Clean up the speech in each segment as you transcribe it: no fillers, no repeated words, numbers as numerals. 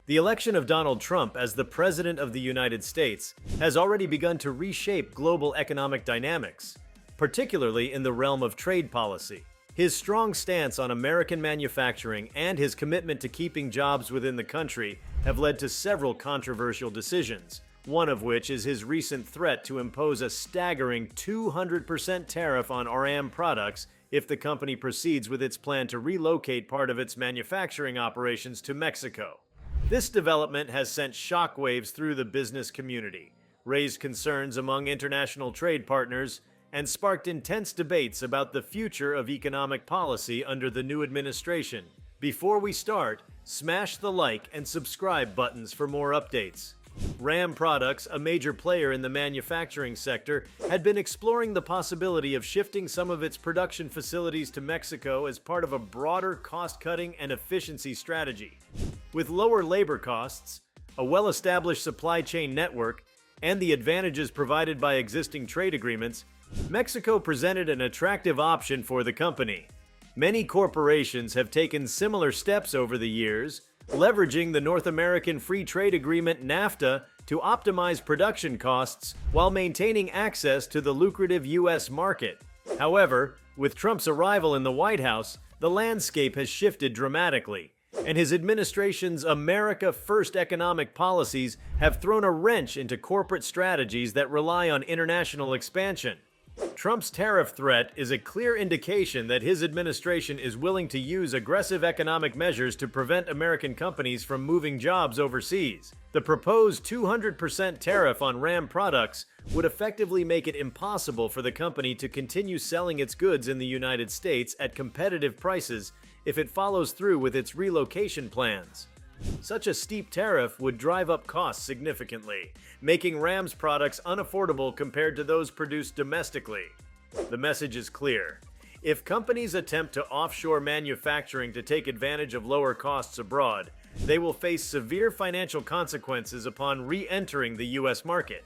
The election of Donald Trump as the President of the United States has already begun to reshape global economic dynamics, particularly in the realm of trade policy. His strong stance on American manufacturing and his commitment to keeping jobs within the country have led to several controversial decisions, one of which is his recent threat to impose a staggering 200% tariff on Ram products if the company proceeds with its plan to relocate part of its manufacturing operations to Mexico. This development has sent shockwaves through the business community, raised concerns among international trade partners, and sparked intense debates about the future of economic policy under the new administration. Before we start, smash the like and subscribe buttons for more updates. Ram Products, a major player in the manufacturing sector, had been exploring the possibility of shifting some of its production facilities to Mexico as part of a broader cost-cutting and efficiency strategy. With lower labor costs, a well-established supply chain network, and the advantages provided by existing trade agreements, Mexico presented an attractive option for the company. Many corporations have taken similar steps over the years, leveraging the North American Free Trade Agreement NAFTA to optimize production costs while maintaining access to the lucrative U.S. market. However, with Trump's arrival in the White House, the landscape has shifted dramatically, and his administration's America First economic policies have thrown a wrench into corporate strategies that rely on international expansion. Trump's tariff threat is a clear indication that his administration is willing to use aggressive economic measures to prevent American companies from moving jobs overseas. The proposed 200% tariff on Ram products would effectively make it impossible for the company to continue selling its goods in the United States at competitive prices if it follows through with its relocation plans. Such a steep tariff would drive up costs significantly, making Ram's products unaffordable compared to those produced domestically. The message is clear. If companies attempt to offshore manufacturing to take advantage of lower costs abroad, they will face severe financial consequences upon re-entering the U.S. market.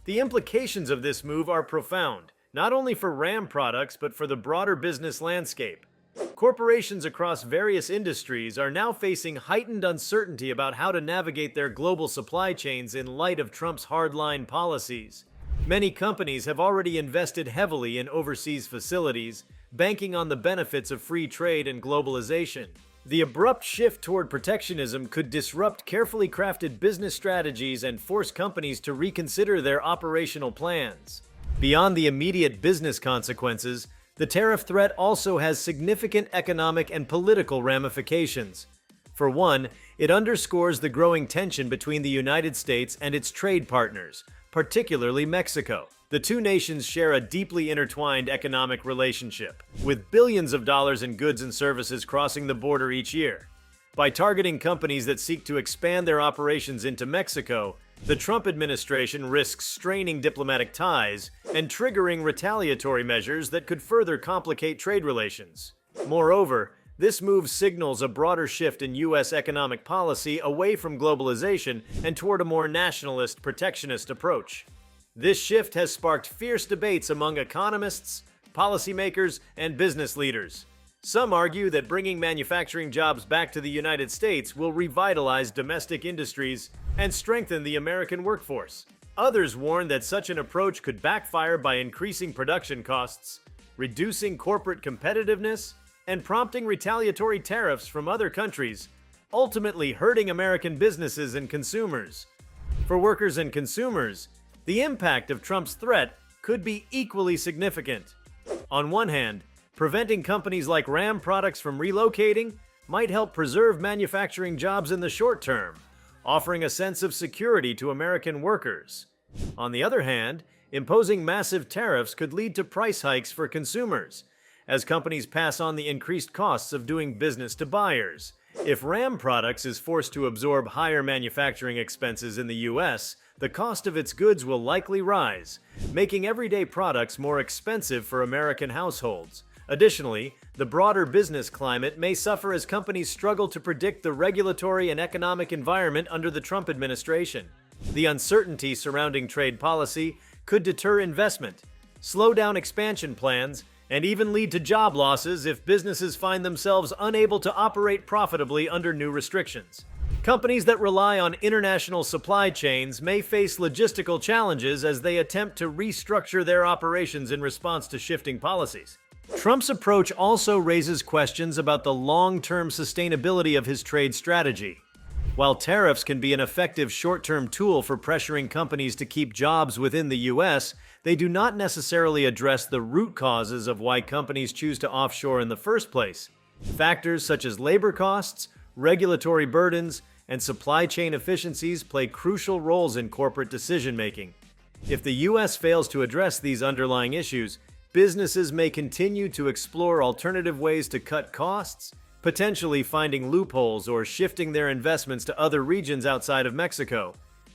The implications of this move are profound, not only for Ram products but for the broader business landscape. Corporations across various industries are now facing heightened uncertainty about how to navigate their global supply chains in light of Trump's hardline policies. Many companies have already invested heavily in overseas facilities, banking on the benefits of free trade and globalization. The abrupt shift toward protectionism could disrupt carefully crafted business strategies and force companies to reconsider their operational plans. Beyond the immediate business consequences, the tariff threat also has significant economic and political ramifications. For one, it underscores the growing tension between the United States and its trade partners, particularly Mexico. The two nations share a deeply intertwined economic relationship, with billions of dollars in goods and services crossing the border each year. By targeting companies that seek to expand their operations into Mexico, the Trump administration risks straining diplomatic ties and triggering retaliatory measures that could further complicate trade relations. Moreover, this move signals a broader shift in U.S. economic policy away from globalization and toward a more nationalist, protectionist approach. This shift has sparked fierce debates among economists, policymakers, and business leaders. Some argue that bringing manufacturing jobs back to the United States will revitalize domestic industries and strengthen the American workforce. Others warn that such an approach could backfire by increasing production costs, reducing corporate competitiveness, and prompting retaliatory tariffs from other countries, ultimately hurting American businesses and consumers. For workers and consumers, the impact of Trump's threat could be equally significant. On one hand, preventing companies like Ram Products from relocating might help preserve manufacturing jobs in the short term, offering a sense of security to American workers. On the other hand, imposing massive tariffs could lead to price hikes for consumers, as companies pass on the increased costs of doing business to buyers. If Ram Products is forced to absorb higher manufacturing expenses in the U.S., the cost of its goods will likely rise, making everyday products more expensive for American households. Additionally, the broader business climate may suffer as companies struggle to predict the regulatory and economic environment under the Trump administration. The uncertainty surrounding trade policy could deter investment, slow down expansion plans, and even lead to job losses if businesses find themselves unable to operate profitably under new restrictions. Companies that rely on international supply chains may face logistical challenges as they attempt to restructure their operations in response to shifting policies. Trump's approach also raises questions about the long-term sustainability of his trade strategy. While tariffs can be an effective short-term tool for pressuring companies to keep jobs within the U.S., they do not necessarily address the root causes of why companies choose to offshore in the first place. Factors such as labor costs, regulatory burdens, and supply chain efficiencies play crucial roles in corporate decision-making. If the U.S. fails to address these underlying issues, businesses may continue to explore alternative ways to cut costs, potentially finding loopholes or shifting their investments to other regions outside of Mexico.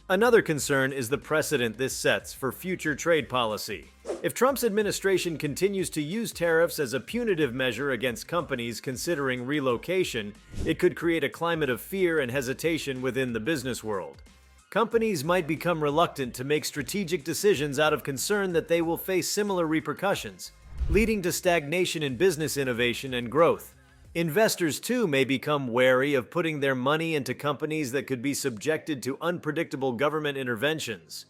Another concern is the precedent this sets for future trade policy. If Trump's administration continues to use tariffs as a punitive measure against companies considering relocation, it could create a climate of fear and hesitation within the business world. Companies might become reluctant to make strategic decisions out of concern that they will face similar repercussions, leading to stagnation in business innovation and growth. Investors, too, may become wary of putting their money into companies that could be subjected to unpredictable government interventions.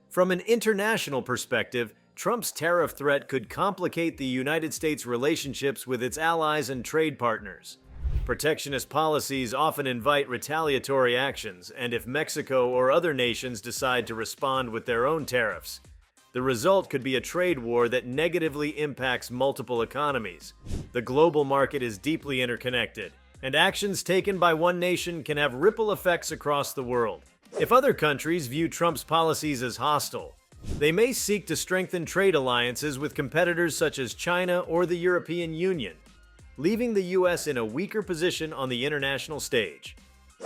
From an international perspective, Trump's tariff threat could complicate the United States' relationships with its allies and trade partners. Protectionist policies often invite retaliatory actions, and if Mexico or other nations decide to respond with their own tariffs, the result could be a trade war that negatively impacts multiple economies. The global market is deeply interconnected, and actions taken by one nation can have ripple effects across the world. If other countries view Trump's policies as hostile, they may seek to strengthen trade alliances with competitors such as China or the European Union, leaving the U.S. in a weaker position on the international stage.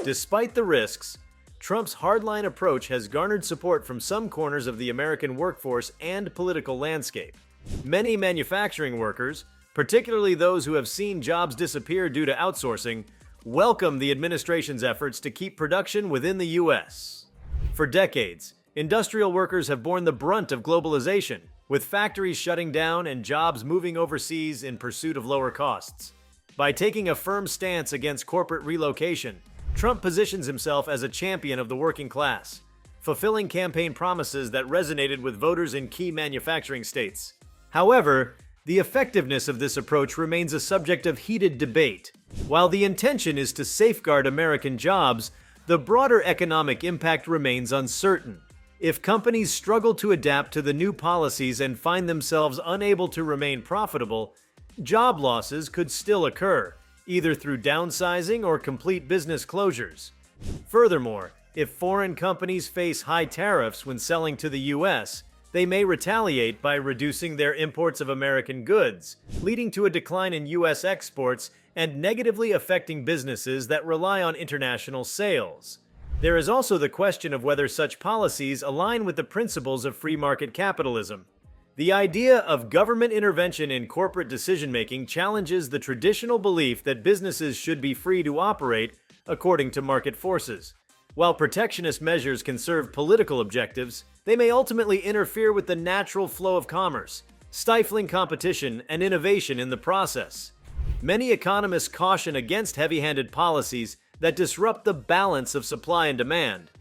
Despite the risks, Trump's hardline approach has garnered support from some corners of the American workforce and political landscape. Many manufacturing workers, particularly those who have seen jobs disappear due to outsourcing, welcome the administration's efforts to keep production within the U.S. For decades, industrial workers have borne the brunt of globalization, with factories shutting down and jobs moving overseas in pursuit of lower costs. By taking a firm stance against corporate relocation, Trump positions himself as a champion of the working class, fulfilling campaign promises that resonated with voters in key manufacturing states. However, the effectiveness of this approach remains a subject of heated debate. While the intention is to safeguard American jobs, the broader economic impact remains uncertain. If companies struggle to adapt to the new policies and find themselves unable to remain profitable, job losses could still occur, either through downsizing or complete business closures. Furthermore, if foreign companies face high tariffs when selling to the U.S., they may retaliate by reducing their imports of American goods, leading to a decline in U.S. exports and negatively affecting businesses that rely on international sales. There is also the question of whether such policies align with the principles of free market capitalism. The idea of government intervention in corporate decision-making challenges the traditional belief that businesses should be free to operate according to market forces. While protectionist measures can serve political objectives, they may ultimately interfere with the natural flow of commerce, stifling competition and innovation in the process. Many economists caution against heavy-handed policies that disrupt the balance of supply and demand,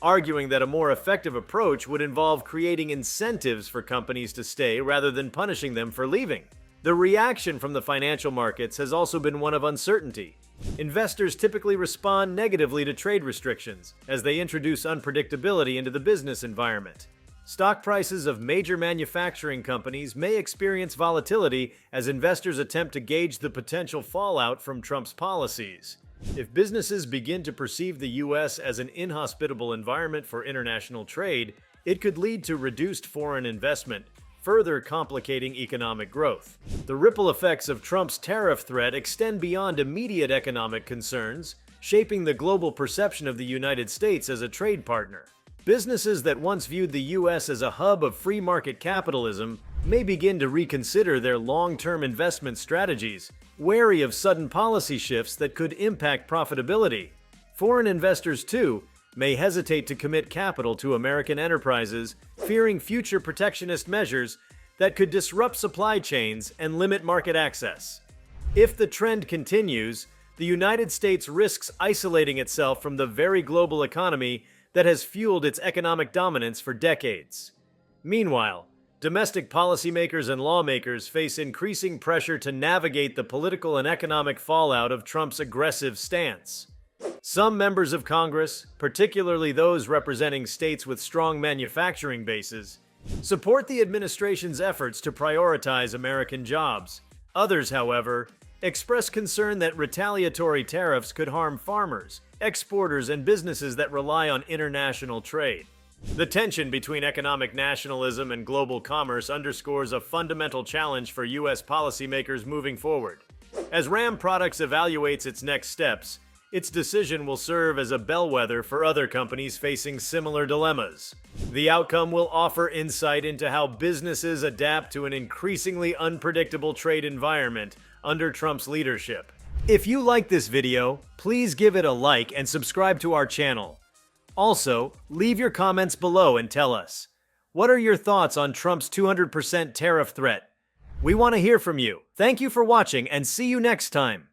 arguing that a more effective approach would involve creating incentives for companies to stay rather than punishing them for leaving. The reaction from the financial markets has also been one of uncertainty. Investors typically respond negatively to trade restrictions, as they introduce unpredictability into the business environment. Stock prices of major manufacturing companies may experience volatility as investors attempt to gauge the potential fallout from Trump's policies. If businesses begin to perceive the U.S. as an inhospitable environment for international trade, it could lead to reduced foreign investment, further complicating economic growth. The ripple effects of Trump's tariff threat extend beyond immediate economic concerns, shaping the global perception of the United States as a trade partner. Businesses that once viewed the U.S. as a hub of free market capitalism may begin to reconsider their long-term investment strategies, wary of sudden policy shifts that could impact profitability. Foreign investors, too, may hesitate to commit capital to American enterprises, fearing future protectionist measures that could disrupt supply chains and limit market access. If the trend continues, the United States risks isolating itself from the very global economy that has fueled its economic dominance for decades. Meanwhile, domestic policymakers and lawmakers face increasing pressure to navigate the political and economic fallout of Trump's aggressive stance. Some members of Congress, particularly those representing states with strong manufacturing bases, support the administration's efforts to prioritize American jobs. Others, however, express concern that retaliatory tariffs could harm farmers, exporters, and businesses that rely on international trade. The tension between economic nationalism and global commerce underscores a fundamental challenge for U.S. policymakers moving forward. As Ram Products evaluates its next steps, its decision will serve as a bellwether for other companies facing similar dilemmas. The outcome will offer insight into how businesses adapt to an increasingly unpredictable trade environment under Trump's leadership. If you like this video, please give it a like and subscribe to our channel. Also, leave your comments below and tell us, what are your thoughts on Trump's 200% tariff threat? We want to hear from you. Thank you for watching and see you next time.